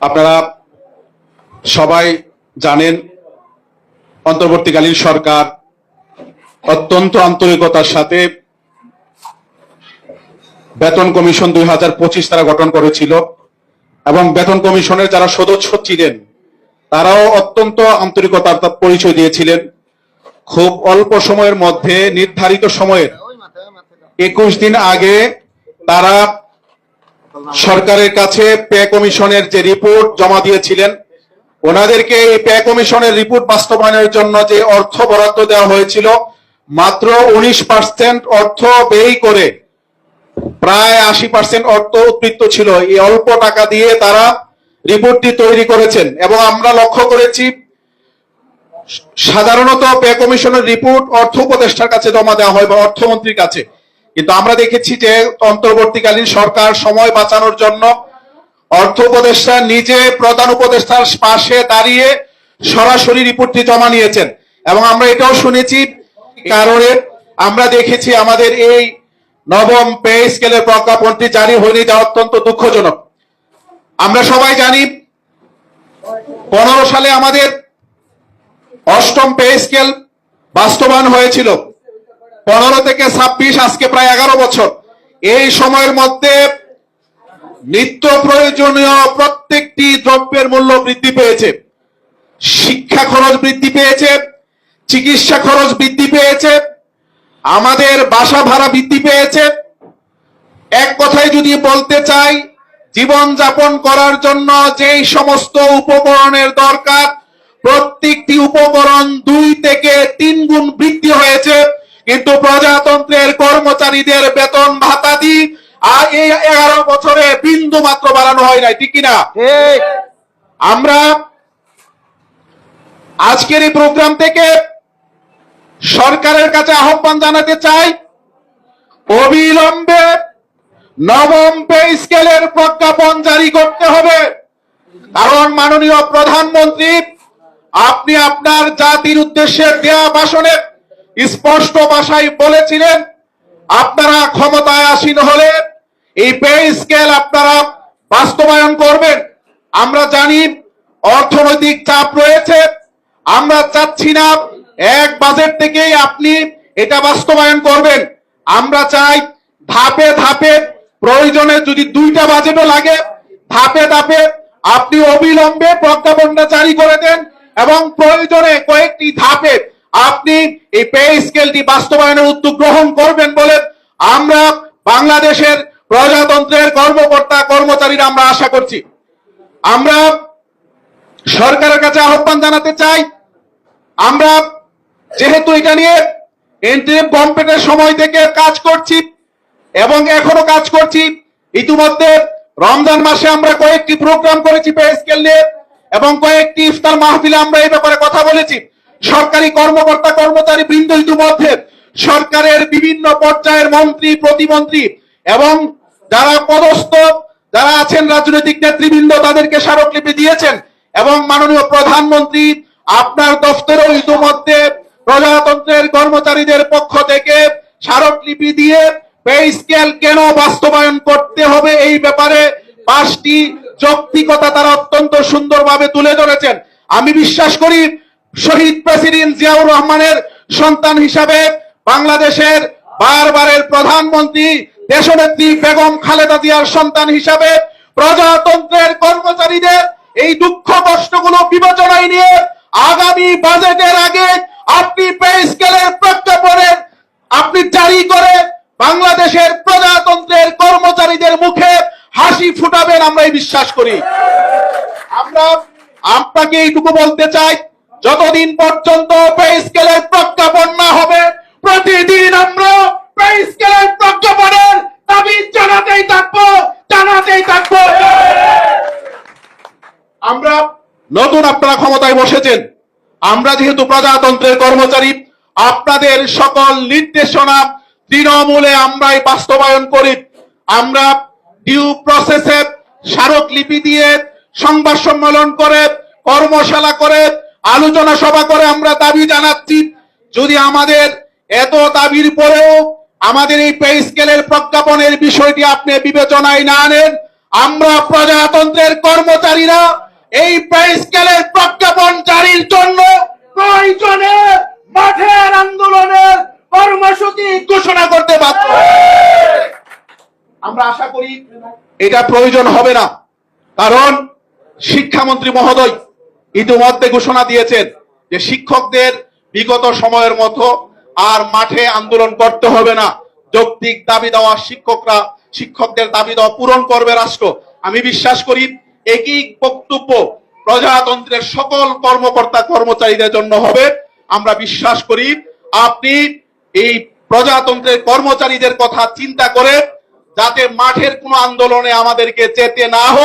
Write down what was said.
আপনারা সবাই জানেন অন্তর্বর্তীকালীন সরকার অত্যন্ত আন্তরিকতার সাথে বেতন কমিশন 2025 তারা গঠন করেছিল এবং বেতন কমিশনের যারা সদস্য ছিলেন তারাও অত্যন্ত আন্তরিকতার পরিচয় দিয়েছিলেন। খুব অল্প সময়ের মধ্যে নির্ধারিত সময়ের 21 দিন আগে তারা সরকারের কাছে পে কমিশনের যে রিপোর্ট জমা দিয়েছিলেন, ওনাদেরকে এই পে কমিশনের রিপোর্ট বাস্তবায়নের জন্য যে অর্থ বরাদ্দ দেওয়া হয়েছিল মাত্র 19% অর্থ ব্যয় করে প্রায় 80% অর্থ উদ্বৃত্ত ছিল। এই অল্প টাকা দিয়ে তারা রিপোর্টটি তৈরি করেছেন এবং আমরা লক্ষ্য করেছি সাধারণত পে কমিশনের রিপোর্ট অর্থ উপদেষ্টার কাছে জমা দেওয়া হয় বা অর্থমন্ত্রীর কাছে, কিন্তু আমরা দেখেছি যে অন্তর্বর্তীকালীন সরকার সময় বাঁচানোর জন্য অর্থ উপদেষ্টা নিজে প্রধান উপদেষ্টার পাশে দাঁড়িয়ে সরাসরি রিপোর্টটি জমা নিয়েছেন এবং আমরা এটাও শুনেছি কারণে আমরা দেখেছি আমাদের এই নবম পে স্কেলের প্রজ্ঞাপনটি জারি হয়নি, যা অত্যন্ত দুঃখজনক। আমরা সবাই জানি 15 সালে আমাদের অষ্টম পে স্কেল বাস্তবায়ন হয়েছিল, 15 থেকে 26 আজকে প্রায় 11 বছর। এই সময়ের মধ্যে নিত্য প্রয়োজনীয় প্রত্যেকটি দ্রব্যের মূল্য বৃদ্ধি পেয়েছে, শিক্ষা খরচ বৃদ্ধি পেয়েছে, চিকিৎসা খরচ বৃদ্ধি পেয়েছে, আমাদের বাসা ভাড়া বৃদ্ধি পেয়েছে। এক কথায় যদি বলতে চাই, জীবন যাপন করার জন্য যেই সমস্ত উপকরণের দরকার প্রত্যেকটি উপকরণ 2 থেকে 3 গুণ বৃদ্ধি হয়েছে, কিন্তু প্রজাতন্ত্রের কর্মচারীদের বেতন ভাতা দিয়ে আর এই 11 বছরে বিন্দু মাত্র বাড়ানো হয় নাই, ঠিক কিনা? আমরা আজকের এই প্রোগ্রাম থেকে সরকারের কাছে আহ্বান জানাতে চাই, অবিলম্বে নবম পে স্কেলের প্রজ্ঞাপন জারি করতে হবে। কারণ মাননীয় প্রধানমন্ত্রী আপনি আপনার জাতির উদ্দেশ্যে দেয়া ভাষণে স্পষ্ট ভাষায় বলেছিলেন আপনারা ক্ষমতায় আসীন হলে এই পে স্কেল আপনারা বাস্তবায়ন করবেন। আমরা জানি অর্থনৈতিক চাপ রয়েছে, আমরা চাচ্ছি না এক বাজেট থেকেই আপনি এটা বাস্তবায়ন করবেন। আমরা চাই ধাপে ধাপে, প্রয়োজনে যদি 2টা বাজেটও লাগে ধাপে ধাপে আপনি অবিলম্বে প্রজ্ঞাপনটা জারি করে দেন এবং প্রয়োজনে কয়েকটি ধাপে আপনি এই পে স্কেলটি বাস্তবায়নের উদ্যোগ গ্রহণ করবেন বলে আমরা বাংলাদেশের প্রজাতন্ত্রের কর্মকর্তা কর্মচারীরা আমরা আশা করছি। আমরা সরকারের কাছে আহ্বান জানাতে চাই, আমরা যেহেতু এটা নিয়ে ইন্টারিম গভর্নমেন্টের সময় থেকে কাজ করছি এবং এখনো কাজ করছি, ইতিমধ্যে রমজান মাসে আমরা কয়েকটি প্রোগ্রাম করেছি পে স্কেল নিয়ে এবং কয়েকটি ইফতার মাহফিলে আমরা এই ব্যাপারে কথা বলেছি। সরকারি কর্মকর্তা কর্মচারী বৃন্দ ইতিমধ্যে সরকারের বিভিন্ন পর্যায়ের মন্ত্রী প্রতিমন্ত্রী এবং যারা পদস্থ যারা আছেন রাজনৈতিক নেতৃবৃন্দ তাদেরকে স্মারকলিপি দিয়েছেন এবং মাননীয় প্রধানমন্ত্রী আপনার দফতরেও ইতিমধ্যে প্রজাতন্ত্রের কর্মচারীদের পক্ষ থেকে স্মারকলিপি দিয়ে পে স্কেল কেন বাস্তবায়ন করতে হবে এই ব্যাপারে 5টি যৌক্তিকতা তারা অত্যন্ত সুন্দরভাবে তুলে ধরেছেন। আমি বিশ্বাস করি শহীদ প্রেসিডেন্ট জিয়াউর রহমানের সন্তান হিসাবে বাংলাদেশের বারবারের প্রধানমন্ত্রী দেশনেত্রী বেগম খালেদা জিয়ার সন্তান হিসাবে প্রজাতন্ত্রের কর্মচারীদের এই দুঃখ কষ্টগুলো বিবেচনায় নিয়ে আগামী বাজেটের আগে আপনি পে স্কেলের প্রজ্ঞাপনের আপনি জারি করে বাংলাদেশের প্রজাতন্ত্রের কর্মচারীদের মুখে হাসি ফুটাবেন, আমরা এই বিশ্বাস করি। আমরা আপনাকে এইটুকু বলতে চাই, যতদিন পর্যন্ত পে স্কেলের প্রজ্ঞাপন না হবে প্রতিদিন আমরা পে স্কেলের প্রজ্ঞাপনের দাবি জানাতেই থাকবো। আমরা নতুন আপনারা ক্ষমতায় বসেছেন, আমরা যেহেতু প্রজাতন্ত্রের কর্মচারী আপনাদের সকল নির্দেশনা তৃণমূলে আমরাই বাস্তবায়ন করি। আমরা ডিউ প্রসেসে স্মারকলিপি দিয়ে সংবাদ সম্মেলন করে কর্মশালা করে আলোচনা সভা করে আমরা দাবি জানাচ্ছি, যদি আমাদের এত দাবির পরেও আমাদের এই পে স্কেলের প্রজ্ঞাপনের বিষয়টি আপনি বিবেচনায় না নেন, আমরা প্রজাতন্ত্রের কর্মচারীরা এই পে স্কেলের প্রজ্ঞাপন জারির জন্য প্রয়োজনে মাঠের আন্দোলনের কর্মসূচি ঘোষণা করতে বাধ্য। আমরা আশা করি এটা প্রয়োজন হবে না, কারণ শিক্ষামন্ত্রী মহোদয় ইতিমধ্যে ঘোষণা দিয়েছেন যে শিক্ষকদের বিগত সময়ের মতো আর মাঠে আন্দোলন করতে হবে না। যৌক্তিক দাবি দেওয়া শিক্ষকদের দাবি দেওয়া পূরণ করবে রাষ্ট্র। আমি বিশ্বাস করি একই বক্তব্য প্রজাতন্ত্রের সকল কর্মকর্তা কর্মচারীদের জন্য হবে। আমরা বিশ্বাস করি আপনি এই প্রজাতন্ত্রের কর্মচারীদের কথা চিন্তা করে যাতে মাঠের কোনো আন্দোলনে আমাদেরকে যেতে না হয়